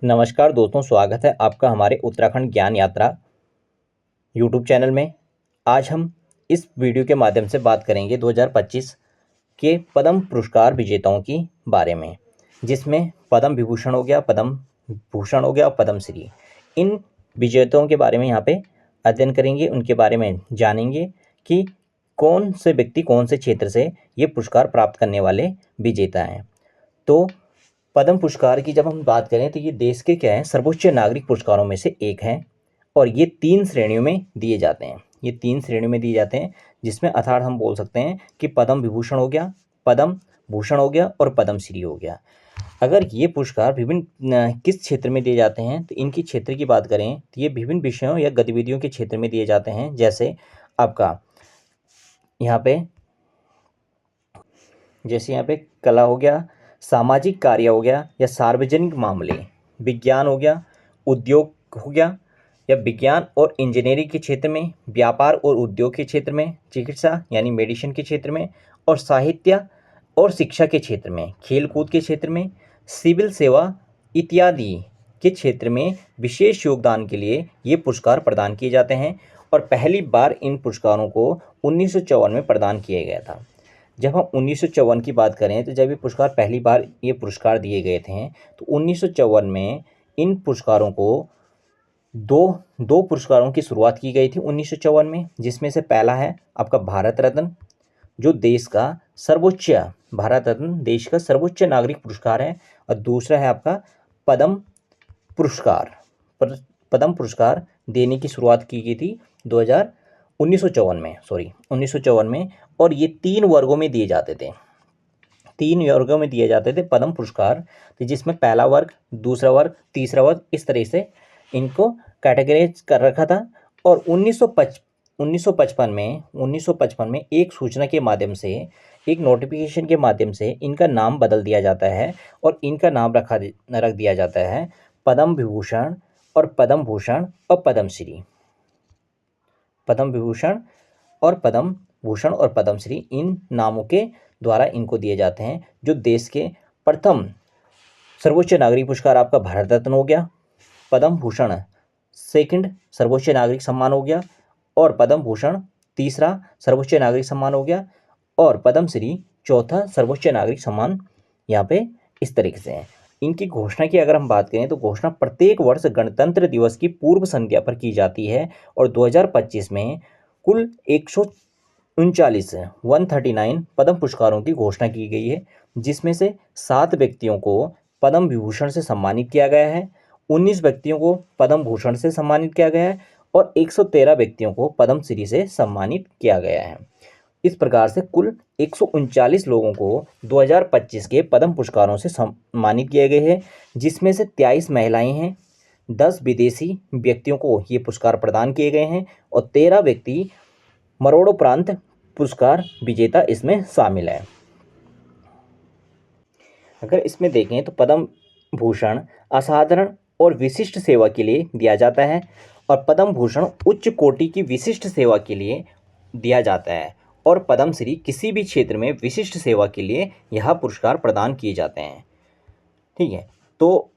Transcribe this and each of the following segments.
नमस्कार दोस्तों, स्वागत है आपका हमारे उत्तराखंड ज्ञान यात्रा यूट्यूब चैनल में। आज हम इस वीडियो के माध्यम से बात करेंगे 2025 के पद्म पुरस्कार विजेताओं की बारे में, जिसमें पद्म विभूषण हो गया, पद्म भूषण हो गया और पद्म श्री। इन विजेताओं के बारे में यहाँ पे अध्ययन करेंगे, उनके बारे में जानेंगे कि कौन से व्यक्ति कौन से क्षेत्र से ये पुरस्कार प्राप्त करने वाले विजेता हैं। तो पद्म पुरस्कार की जब हम बात करें तो ये देश के क्या है, सर्वोच्च नागरिक पुरस्कारों में से एक हैं और ये 3 श्रेणियों में दिए जाते हैं। ये 3 श्रेणियों में दिए जाते हैं, जिसमें अर्थात हम बोल सकते हैं कि पद्म विभूषण हो गया, पद्म भूषण हो गया और पद्म श्री हो गया। अगर ये पुरस्कार विभिन्न किस क्षेत्र में दिए जाते हैं, तो इनकी क्षेत्र की बात करें तो ये विभिन्न विषयों या गतिविधियों के क्षेत्र में दिए जाते हैं। जैसे आपका यहाँ पे कला हो गया, सामाजिक कार्य हो गया या सार्वजनिक मामले, विज्ञान हो गया, उद्योग हो गया या विज्ञान और इंजीनियरिंग के क्षेत्र में, व्यापार और उद्योग के क्षेत्र में, चिकित्सा यानी मेडिसिन के क्षेत्र में और साहित्य और शिक्षा के क्षेत्र में, खेल कूद के क्षेत्र में, सिविल सेवा इत्यादि के क्षेत्र में विशेष योगदान के लिए ये पुरस्कार प्रदान किए जाते हैं। और पहली बार इन पुरस्कारों को 1954 में प्रदान किया गया था। जब हम 1954 की बात करें तो जब पहली बार ये पुरस्कार दिए गए थे, तो 1954 में इन पुरस्कारों को दो पुरस्कारों की शुरुआत की गई थी 1954 में, जिसमें से पहला है आपका भारत रत्न, जो देश का सर्वोच्च नागरिक पुरस्कार है, और दूसरा है आपका पद्म पुरस्कार। पद्म पुरस्कार देने की शुरुआत की गई थी 1954 में, और ये 3 वर्गों में दिए जाते थे। 3 वर्गों में दिए जाते थे पद्म पुरस्कार, तो जिसमें पहला वर्ग, दूसरा वर्ग, तीसरा वर्ग, इस तरह से इनको कैटेगराइज कर रखा था। और 1955 में एक सूचना के माध्यम से, एक नोटिफिकेशन के माध्यम से इनका नाम बदल दिया जाता है और इनका नाम रख दिया जाता है पद्म विभूषण और पद्म भूषण और पद्म श्री। पद्म विभूषण और पद्म भूषण और पद्म श्री इन नामों के द्वारा इनको दिए जाते हैं। जो देश के प्रथम सर्वोच्च नागरिक पुरस्कार आपका भारत रत्न हो गया, पद्म भूषण सेकंड सर्वोच्च नागरिक सम्मान हो गया, और पद्म भूषण तीसरा सर्वोच्च नागरिक सम्मान हो गया, और पद्म श्री चौथा सर्वोच्च नागरिक सम्मान यहाँ पे इस तरीके से है। इनकी घोषणा की अगर हम बात करें तो घोषणा प्रत्येक वर्ष गणतंत्र दिवस की पूर्व संध्या पर की जाती है, और 2025 में कुल 139 पद्म पुरस्कारों की घोषणा की गई है, जिसमें से 7 व्यक्तियों को पद्म विभूषण से सम्मानित किया गया है, 19 व्यक्तियों को पद्म भूषण से सम्मानित किया गया है और 113 व्यक्तियों को पद्म श्री से सम्मानित किया गया है। इस प्रकार से कुल 139 लोगों को 2025 के पद्म पुरस्कारों से सम्मानित किए गए हैं, जिसमें से 23 महिलाएं हैं, 10 विदेशी व्यक्तियों को ये पुरस्कार प्रदान किए गए हैं और 13 व्यक्ति मरणोपरांत पुरस्कार विजेता इसमें शामिल है। अगर इसमें देखें तो पद्म भूषण असाधारण और विशिष्ट सेवा के लिए दिया जाता है, और पद्म भूषण उच्च कोटि की विशिष्ट सेवा के लिए दिया जाता है, और पद्म श्री किसी भी क्षेत्र में विशिष्ट सेवा के लिए यह पुरस्कार प्रदान किए जाते हैं। ठीक है, तो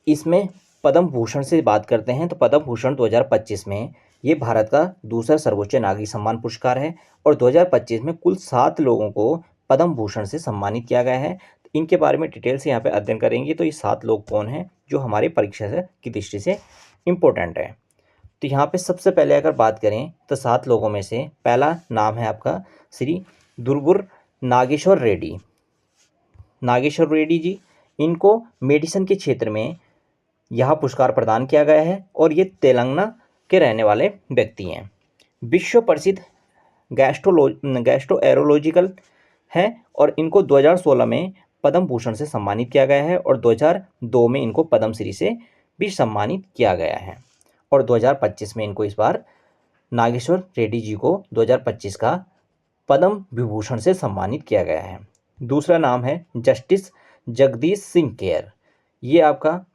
इसमें पद्म भूषण से बात करते हैं तो पद्म भूषण 2025 में ये भारत का दूसरा सर्वोच्च नागरिक सम्मान पुरस्कार है, और 2025 में कुल 7 लोगों को पद्म भूषण से सम्मानित किया गया है। इनके बारे में डिटेल से यहाँ पे अध्ययन करेंगे। तो ये 7 लोग कौन हैं जो हमारे परीक्षा की दृष्टि से इम्पोर्टेंट है। तो यहाँ पे सबसे पहले अगर बात करें तो 7 लोगों में से पहला नाम है आपका श्री दुर्गुर नागेश्वर रेड्डी। नागेश्वर रेड्डी जी, इनको मेडिसिन के क्षेत्र में यह पुरस्कार प्रदान किया गया है, और ये तेलंगाना के रहने वाले व्यक्ति हैं। विश्व प्रसिद्ध गैस्ट्रोएरोलॉजिकल है, और इनको 2016 में पद्म भूषण से सम्मानित किया गया है, और 2002 में इनको पद्म श्री से भी सम्मानित किया गया है, और 2025 में इनको इस बार नागेश्वर रेड्डी जी को 2025 का पद्म विभूषण से सम्मानित किया गया है। दूसरा नाम है जस्टिस जगदीश सिंह केयर। ये आपका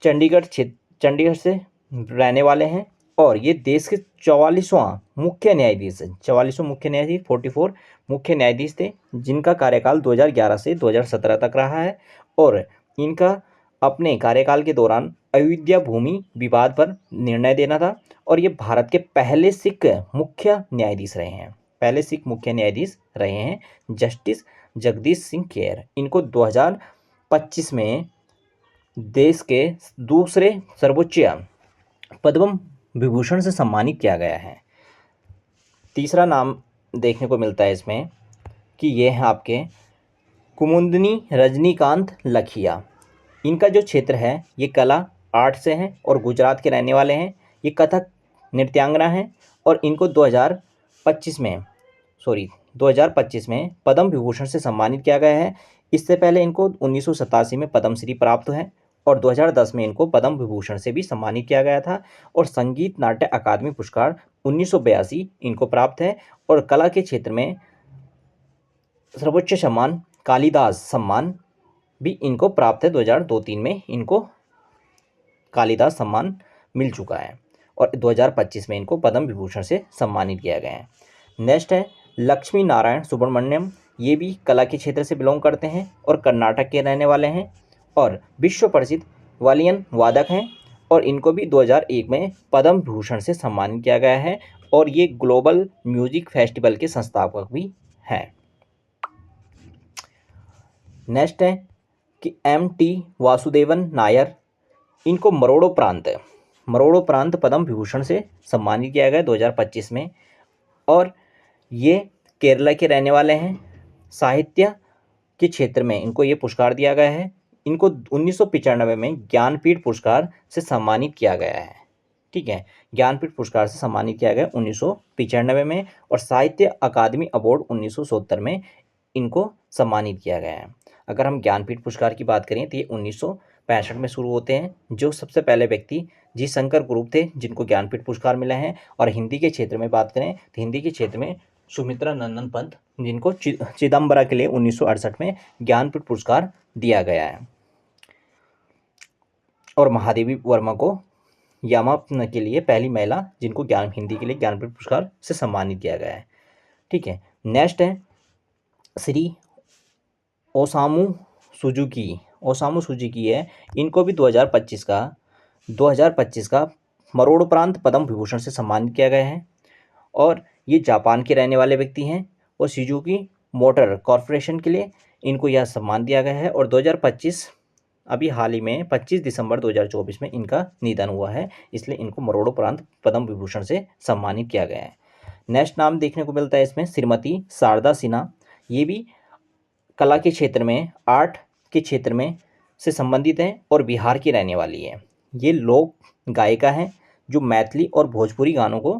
चंडीगढ़ से रहने वाले हैं, और ये देश के 44वां मुख्य न्यायाधीश हैं। 44वां मुख्य न्यायाधीश, 44 मुख्य न्यायाधीश थे, जिनका कार्यकाल 2011 से 2017 तक रहा है, और इनका अपने कार्यकाल के दौरान अयोध्या भूमि विवाद पर निर्णय देना था और ये भारत के पहले सिख मुख्य न्यायाधीश रहे हैं। पहले सिख मुख्य न्यायाधीश रहे हैं जस्टिस जगदीश सिंह केर। इनको 2025 में देश के दूसरे सर्वोच्च पद्म विभूषण से सम्मानित किया गया है। तीसरा नाम देखने को मिलता है इसमें कि ये है आपके कुमुदनी रजनीकांत लखिया। इनका जो क्षेत्र है ये कला आर्ट से हैं और गुजरात के रहने वाले हैं। ये कथक नृत्यांगना हैं और इनको 2025 में पद्म विभूषण से सम्मानित किया गया है। इससे पहले इनको 1987 में पद्मश्री प्राप्त है और 2010 में इनको पद्म विभूषण से भी सम्मानित किया गया था और संगीत नाट्य अकादमी पुरस्कार 1982 इनको प्राप्त है और कला के क्षेत्र में सर्वोच्च सम्मान कालिदास सम्मान भी इनको प्राप्त है। 2002-3 में इनको कालिदास सम्मान मिल चुका है और 2025 में इनको पद्म विभूषण से सम्मानित किया गया है। नेक्स्ट है लक्ष्मी नारायण सुब्रमण्यम। ये भी कला के क्षेत्र से बिलोंग करते हैं और कर्नाटक के रहने वाले हैं और विश्व प्रसिद्ध वालियन वादक हैं और इनको भी 2001 में पद्म विभूषण से सम्मानित किया गया है और ये ग्लोबल म्यूजिक फेस्टिवल के संस्थापक भी हैं। नेक्स्ट है कि M.T. वासुदेवन नायर। इनको मरोड़ो प्रांत पद्म विभूषण से सम्मानित किया गया 2025 में और ये केरला के रहने वाले हैं। साहित्य के क्षेत्र में इनको ये पुरस्कार दिया गया है। इनको 1995 में ज्ञानपीठ पुरस्कार से सम्मानित किया गया है। ठीक है, ज्ञानपीठ पुरस्कार से सम्मानित किया गया 1995 में और साहित्य अकादमी अवार्ड 1970 में इनको सम्मानित किया गया है। अगर हम ज्ञानपीठ पुरस्कार की बात करें तो ये 1965 में शुरू होते हैं। जो सबसे पहले व्यक्ति जी शंकर ग्रुप थे जिनको ज्ञानपीठ पुरस्कार मिला है। और हिंदी के क्षेत्र में बात करें तो हिंदी के क्षेत्र में सुमित्रा नंदन पंत जिनको चिदम्बरा के लिए 1968 में ज्ञानपीठ पुरस्कार दिया गया है और महादेवी वर्मा को यामा के लिए पहली महिला जिनको हिंदी के लिए ज्ञानपीठ पुरस्कार से सम्मानित किया गया है। ठीक है, नेक्स्ट है श्री ओसामू सुजुकी है। इनको भी 2025 का मरणोपरांत पद्म विभूषण से सम्मानित किया गया है और ये जापान के रहने वाले व्यक्ति हैं और सुजुकी मोटर कॉरपोरेशन के लिए इनको यह सम्मान दिया गया है और 2025 अभी हाल ही में 25 दिसंबर 2024 में इनका निधन हुआ है, इसलिए इनको मरणोपरांत पद्म विभूषण से सम्मानित किया गया है। नेक्स्ट नाम देखने को मिलता है इसमें श्रीमती शारदा सिन्हा। ये भी कला के क्षेत्र में आर्ट के क्षेत्र में से संबंधित हैं और बिहार की रहने वाली है। ये लोक गायिका हैं जो मैथिली और भोजपुरी गानों को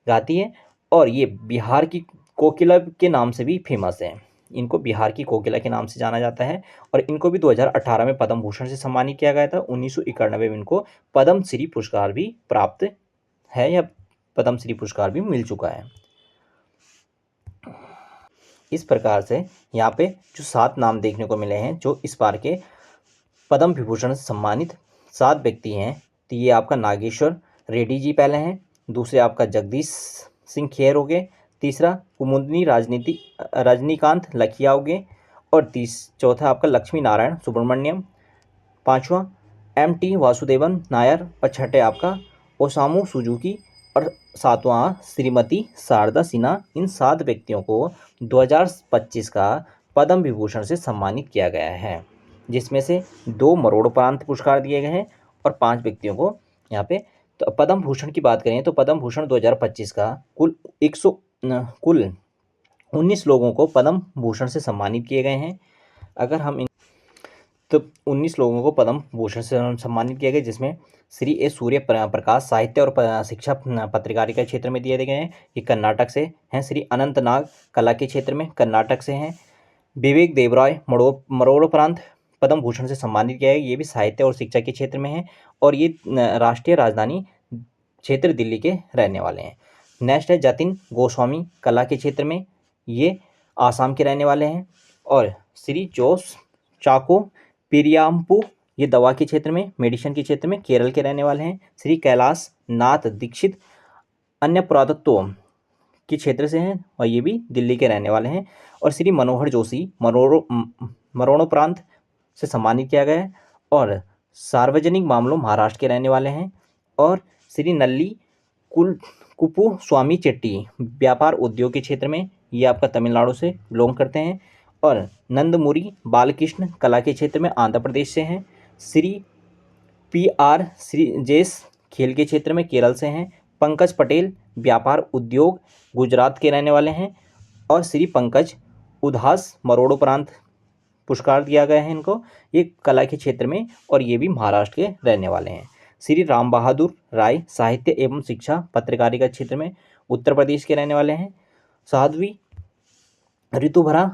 गाती है और ये बिहार की कोकिला के नाम से भी फेमस है। इनको बिहार की कोकिला के नाम से जाना जाता है और इनको भी 2018 में पद्म भूषण से सम्मानित किया गया था। 1991 में इनको पद्म श्री पुरस्कार भी प्राप्त है या पद्म श्री पुरस्कार भी मिल चुका है। इस प्रकार से यहाँ पे जो 7 नाम देखने को मिले हैं जो इस बार के पद्म विभूषण से सम्मानित 7 व्यक्ति हैं, तो ये आपका नागेश्वर रेड्डी जी पहले हैं, दूसरे आपका जगदीश सिंह खेर हो गए, तीसरा कुमुदनी रजनीकांत लखिया हो गए और चौथा आपका लक्ष्मी नारायण सुब्रमण्यम, पांचवा M.T. वासुदेवन नायर और छठे आपका ओसामू सुजुकी और सातवां श्रीमती शारदा सिन्हा। इन 7 व्यक्तियों को 2025 का पद्म विभूषण से सम्मानित किया गया है, जिसमें से 2 मरणोपरांत पुरस्कार दिए गए हैं और 5 व्यक्तियों को यहाँ पे तो पद्म भूषण की बात करें तो पद्म भूषण 2025 का कुल 19 लोगों को पद्म भूषण से सम्मानित किए गए हैं। अगर हम तो 19 लोगों को पद्म भूषण से सम्मानित किया गया, जिसमें श्री ए सूर्य प्रकाश साहित्य और शिक्षा पत्रकारिता क्षेत्र में दिए गए हैं। ये कर्नाटक से हैं। श्री अनंत नाग कला के क्षेत्र में कर्नाटक से हैं। विवेक देवराय मरणोपरांत पद्म भूषण से सम्मानित किया है, ये भी साहित्य और शिक्षा के क्षेत्र में हैं और ये राष्ट्रीय राजधानी क्षेत्र दिल्ली के रहने वाले हैं। नेक्स्ट है जतिन गोस्वामी कला के क्षेत्र में, ये आसाम के रहने वाले हैं और श्री जोस चाको पिरियाम्पू ये दवा के क्षेत्र में मेडिसिन के क्षेत्र में केरल के रहने वाले हैं। श्री कैलाश नाथ दीक्षित अन्य पुरातत्व के क्षेत्र से हैं और ये भी दिल्ली के रहने वाले हैं और श्री मनोहर जोशी मरणोपरांत से सम्मानित किया गया है और सार्वजनिक मामलों महाराष्ट्र के रहने वाले हैं। और श्री नल्ली कुप्पू स्वामी चेट्टी व्यापार उद्योग के क्षेत्र में, ये आपका तमिलनाडु से बिलोंग करते हैं। और नंदमुरी बालकृष्ण कला के क्षेत्र में आंध्र प्रदेश से हैं। श्री PR श्रीजेश खेल के क्षेत्र में केरल से हैं। पंकज पटेल व्यापार उद्योग गुजरात के रहने वाले हैं। और श्री पंकज उधास मरणोपरांत पुरस्कार दिया गया है इनको, ये कला के क्षेत्र में, और ये भी महाराष्ट्र के रहने वाले हैं। श्री राम बहादुर राय साहित्य एवं शिक्षा पत्रकारिता क्षेत्र में उत्तर प्रदेश के रहने वाले हैं। साध्वी ऋतुभरा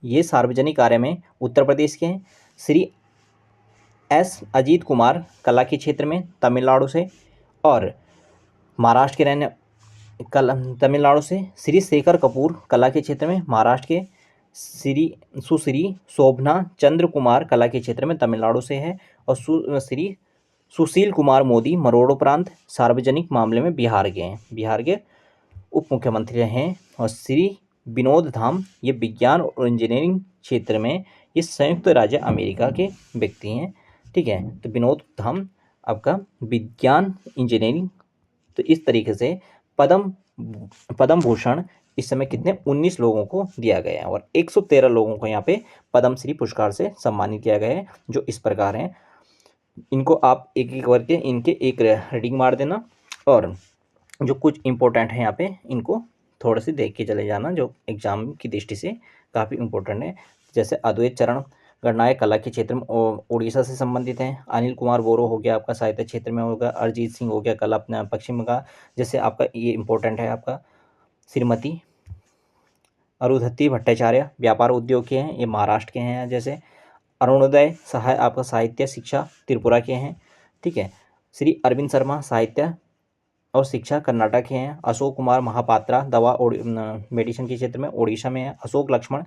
ये सार्वजनिक कार्य में उत्तर प्रदेश के हैं। श्री S अजीत कुमार कला के क्षेत्र में तमिलनाडु से, और महाराष्ट्र के रहने तमिलनाडु से श्री शेखर कपूर कला के क्षेत्र में महाराष्ट्र के। सुश्री शोभना चंद्र कुमार कला के क्षेत्र में तमिलनाडु से है। और श्री सुशील कुमार मोदी मरणोपरांत सार्वजनिक मामले में बिहार के हैं, बिहार के उप मुख्यमंत्री हैं। और श्री विनोद धाम ये विज्ञान और इंजीनियरिंग क्षेत्र में, ये संयुक्त राज्य अमेरिका के व्यक्ति हैं। ठीक है, तो विनोद धाम आपका विज्ञान इंजीनियरिंग। तो इस तरीके से पद्म भूषण इस समय कितने 19 लोगों को दिया गया है, और 113 लोगों को यहाँ पे पद्मश्री पुरस्कार से सम्मानित किया गया है, जो इस प्रकार हैं। इनको आप एक एक करके इनके एक रीडिंग मार देना, और जो कुछ इंपॉर्टेंट है यहाँ पे इनको थोड़े से देख के चले जाना, जो एग्जाम की दृष्टि से काफ़ी इंपॉर्टेंट है। जैसे अद्वैत चरण गणनायक कला के क्षेत्र में उड़ीसा से संबंधित हैं। अनिल कुमार बोरो हो गया आपका साहित्य क्षेत्र में होगा। अरिजीत सिंह हो गया कला अपना पश्चिम का। जैसे आपका ये इंपॉर्टेंट है आपका श्रीमती अरुंधति भट्टाचार्य व्यापार उद्योग के हैं, ये महाराष्ट्र के हैं। जैसे अरुणोदय सहाय आपका साहित्य शिक्षा त्रिपुरा के हैं। ठीक है, श्री अरविंद शर्मा साहित्य और शिक्षा कर्नाटक के हैं। अशोक कुमार महापात्रा दवा और मेडिसिन के क्षेत्र में ओडिशा में है। अशोक लक्ष्मण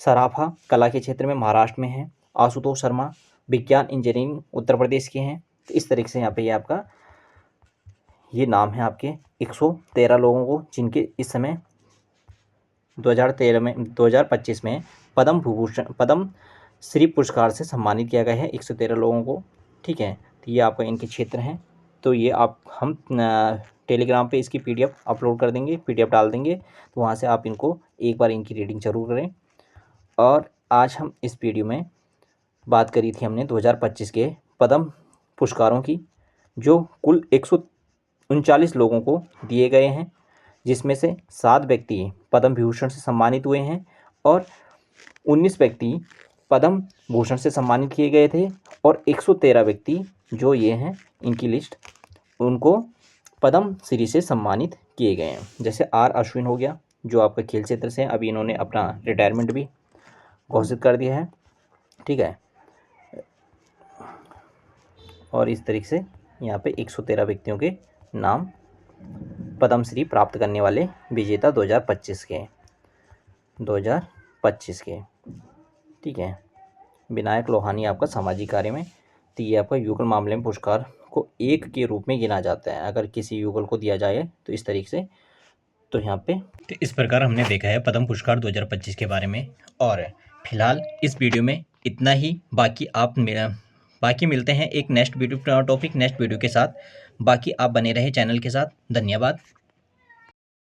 सराफा कला के क्षेत्र में महाराष्ट्र में है। आशुतोष शर्मा विज्ञान इंजीनियरिंग उत्तर प्रदेश के हैं। तो इस तरीके से यहाँ पे ये आपका ये नाम है आपके 113 लोगों को, जिनके इस समय 2025 में पद्म श्री पुरस्कार से सम्मानित किया गया है 113 लोगों को। ठीक है, तो ये आपका इनके क्षेत्र हैं। तो ये हम टेलीग्राम पे इसकी PDF अपलोड कर देंगे, PDF डाल देंगे, तो वहाँ से आप इनको एक बार इनकी रीडिंग जरूर करें। और आज हम इस वीडियो में बात करी थी हमने 2025 के पद्म पुरस्कारों की, जो कुल 139 लोगों को दिए गए हैं, जिसमें से 7 व्यक्ति पद्म विभूषण से सम्मानित हुए हैं और 19 व्यक्ति पद्म भूषण से सम्मानित किए गए थे, और 113 व्यक्ति जो ये हैं इनकी लिस्ट, उनको पद्म श्री से सम्मानित किए गए हैं। जैसे R अश्विन हो गया, जो आपका खेल क्षेत्र से, अभी इन्होंने अपना रिटायरमेंट भी घोषित कर दिया है। ठीक है, और इस तरीके से यहाँ पे 113 व्यक्तियों के नाम पद्मश्री प्राप्त करने वाले विजेता 2025 के। ठीक है, विनायक लोहानी आपका सामाजिक कार्य में। तो ये आपका युगल मामले में पुरस्कार को 1 के रूप में गिना जाता है, अगर किसी युगल को दिया जाए तो इस तरीके से। तो यहाँ पे तो इस प्रकार हमने देखा है पद्म पुरस्कार 2025 के बारे में। और फिलहाल इस वीडियो में इतना ही। बाकी मिलते हैं एक next video topic next video के साथ। बाकी आप बने रहे चैनल के साथ। धन्यवाद।